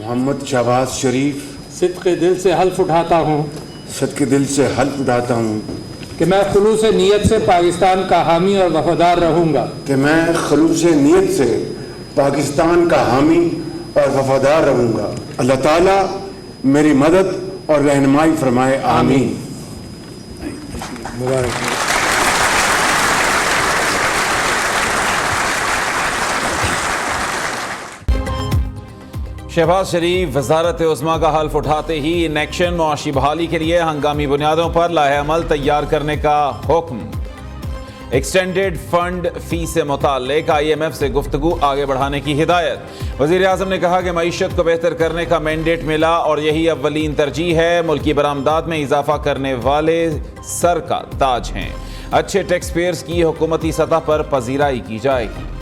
मोहम्मद शहबाज शरीफ सिद्क़ दिल से हल्फ उठाता हूँ सदके दिल से हल्फ उठाता हूँ कि मैं खुलूस नीयत से पाकिस्तान का हामी और वफादार रहूँगा कि मैं खलूस नीयत से पाकिस्तान का हामी और वफादार रहूँगा। अल्लाह ताला मेरी मदद और रहनुमाई फरमाए, आमीन। मुबारक। शहबाज शरीफ वजारत उज़्मा का हल्फ उठाते ही इन एक्शन मुआशी बहाली के लिए हंगामी बुनियादों पर लाहे अमल तैयार करने का हुक्म। एक्सटेंडेड फंड फी से मुताल्लिक IMF से गुफ्तगू आगे बढ़ाने की हिदायत। वज़ीर आज़म ने कहा कि मईशत को बेहतर करने का मैंडेट मिला और यही अव्वलीन तरजीह है। मुल्की बरामदात में इजाफा करने वाले सर का ताज हैं। अच्छे टैक्स पेयर्स की हुकूमती सतह पर पजीराई की जाएगी।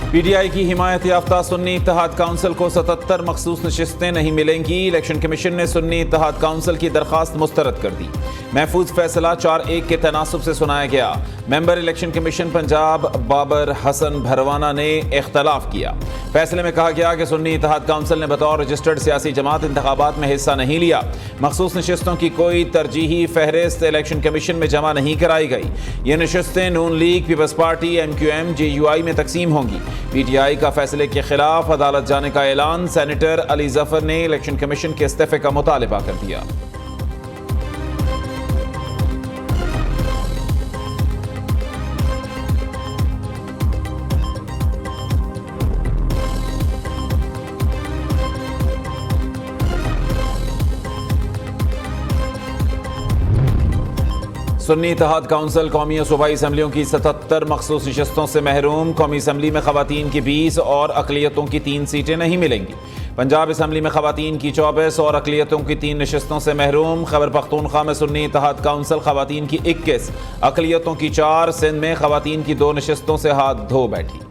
PTI की हिमायत याफ्ता सुन्नी इत्तेहाद काउंसिल को 77 मखसूस नशिस्तें नहीं मिलेंगी। इलेक्शन कमीशन ने सुन्नी इत्तेहाद काउंसिल की दरखास्त मुस्तरद कर दी। महफूज फैसला 4-1 के तनासुब से सुनाया गया। Member election commission Punjab Babar Hasan Bharwana ने इख्तलाफ किया। फैसले में कहा गया कि सुन्नी इत्तेहाद काउंसिल ने बतौर रजिस्टर्ड सियासी जमात इंतखाबात में हिस्सा नहीं लिया। मखसूस नशिस्तों की कोई तरजीही फहरिस्त इलेक्शन कमीशन में जमा नहीं कराई गई। ये नशिस्तें Noon league, peoples party, MQM, JUI में तकसीम होंगी। PTI का फैसले के खिलाफ अदालत जाने का ऐलान। सेनेटर अली जफर ने इलेक्शन कमीशन के इस्तीफे का मुतालबा कर दिया। सुन्नी इत्तेहाद काउंसिल कौमी और सूबाई असम्बलियों की 77 मखसूस नशस्तों से महरूम। कौमी असम्बली में खवातीन की 20 और अकलियतों की 3 सीटें नहीं मिलेंगी। पंजाब असम्बली में खवातीन की 24 और अकलियतों की 3 नशस्तों से महरूम। खैबर पख्तूनख्वा में सुन्नी इत्तेहाद काउंसिल खवातीन की 21, अकलियतों की 4। सिंध में खवातीन की 2 नशस्तों से हाथ धो बैठी।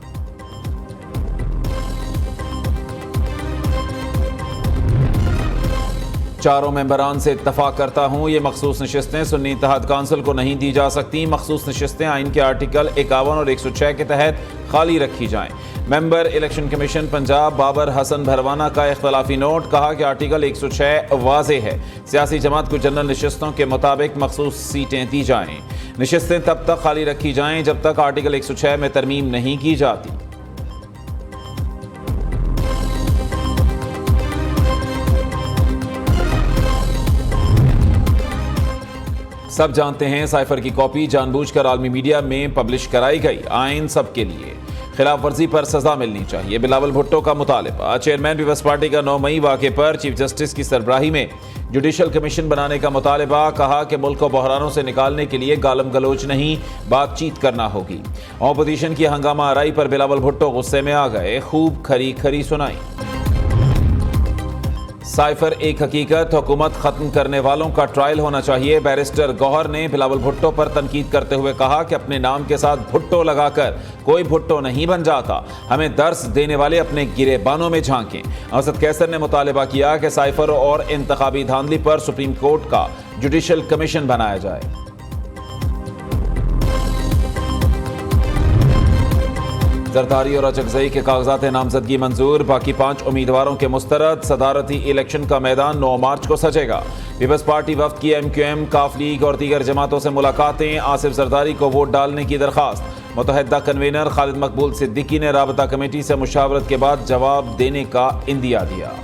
चारों मेंबरान से इत्तफाक करता हूँ, ये मखसूस नशिस्तें सुन्नी इत्तेहाद काउंसिल को नहीं दी जा सकती। मखसूस नशिस्तें आइन के आर्टिकल 51 और 106 के तहत खाली रखी जाएं। Member election commission Punjab Babar Hasan Bharwana का इख्तलाफी नोट। कहा कि आर्टिकल 106 वाज़ेह है। सियासी जमात को जनरल नशिस्तों के मुताबिक मखसूस सीटें दी जाएं। नशिस्तें तब तक खाली रखी जाएं जब तक आर्टिकल 106 में तरमीम नहीं की जाती। सब जानते हैं साइफर की कॉपी जानबूझकर आलमी मीडिया में पब्लिश कराई गई। आइन सबके लिए, खिलाफ वर्जी पर सजा मिलनी चाहिए। बिलावल भुट्टो का मुतालिबा। चेयरमैन पीपल्स पार्टी का 9 मई वाक़े पर चीफ जस्टिस की सरबराही में जुडिशल कमीशन बनाने का मुतालिबा। कहा कि मुल्क को बहरानों से निकालने के लिए गालम गलोच नहीं, बातचीत करना होगी। ऑपोजिशन की हंगामा आराई पर बिलावल भुट्टो गुस्से में आ गए। खूब खरी खरी सुनाई। साइफर एक हकीकत, हुकूमत खत्म करने वालों का ट्रायल होना चाहिए। बैरिस्टर गौहर ने बिलावल भुट्टो पर तनकीद करते हुए कहा कि अपने नाम के साथ भुट्टो लगाकर कोई भुट्टो नहीं बन जाता। हमें दर्स देने वाले अपने गिरेबानों में झांकें। असद कैसर ने मुतालिबा किया कि साइफर और इंतखाबी धांधली पर सुप्रीम कोर्ट का जुडिशल कमीशन बनाया जाए। जरदारी और अचकजई के कागजात नामजदगी मंजूर। बाकी 5 उम्मीदवारों के मुस्तरद। सदारती इलेक्शन का मैदान 9 मार्च को सजेगा। पीपल्स पार्टी वफ्द की MQM, काफ लीग और दीगर जमातों से मुलाकातें। आसिफ जरदारी को वोट डालने की दरखास्त। मुतहद्दा कन्वीनर खालिद मकबूल सिद्दीकी ने राबता कमेटी से मुशावरत के बाद जवाब देने का इंदिया दिया।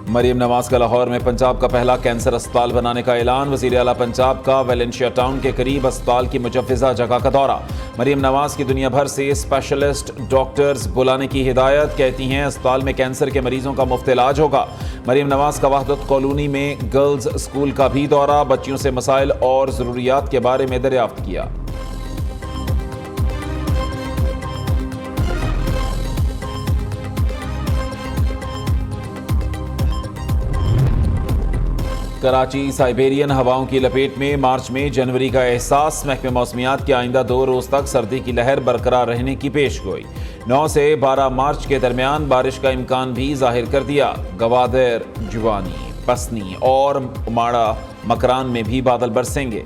मरीम नवाज का लाहौर में पंजाब का पहला कैंसर अस्पताल बनाने का ऐलान। वज़ीर आला पंजाब का वेलेंशिया टाउन के करीब अस्पताल की मुजव्वज़ा जगह का दौरा। मरीम नवाज की दुनिया भर से स्पेशलिस्ट डॉक्टर्स बुलाने की हिदायत। कहती हैं अस्पताल में कैंसर के मरीजों का मुफ्त इलाज होगा। मरीम नवाज का वहदत कॉलोनी में गर्ल्स स्कूल का भी दौरा। बच्चियों से मसाइल और ज़रूरियात के बारे में दरियाफ्त किया। कराची साइबेरियन हवाओं की लपेट में। मार्च में जनवरी का एहसास। महकमे मौसमियात की आइंदा 2 रोज तक सर्दी की लहर बरकरार रहने की पेशगोई। 9 سے 12 مارچ کے درمیان بارش کا امکان بھی ظاہر کر دیا۔ گوادر، جوانی، پسنی اور ماڑا مکران میں بھی بادل برسیں گے۔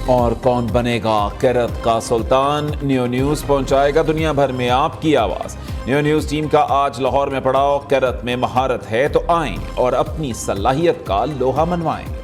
اور کون بنے گا کیرت کا سلطان؟ نیو نیوز پہنچائے گا دنیا بھر میں آپ کی آواز۔ نیو نیوز ٹیم کا آج لاہور میں پڑاؤ۔ کیرت میں مہارت ہے تو آئیں اور اپنی صلاحیت کا لوہا منوائیں۔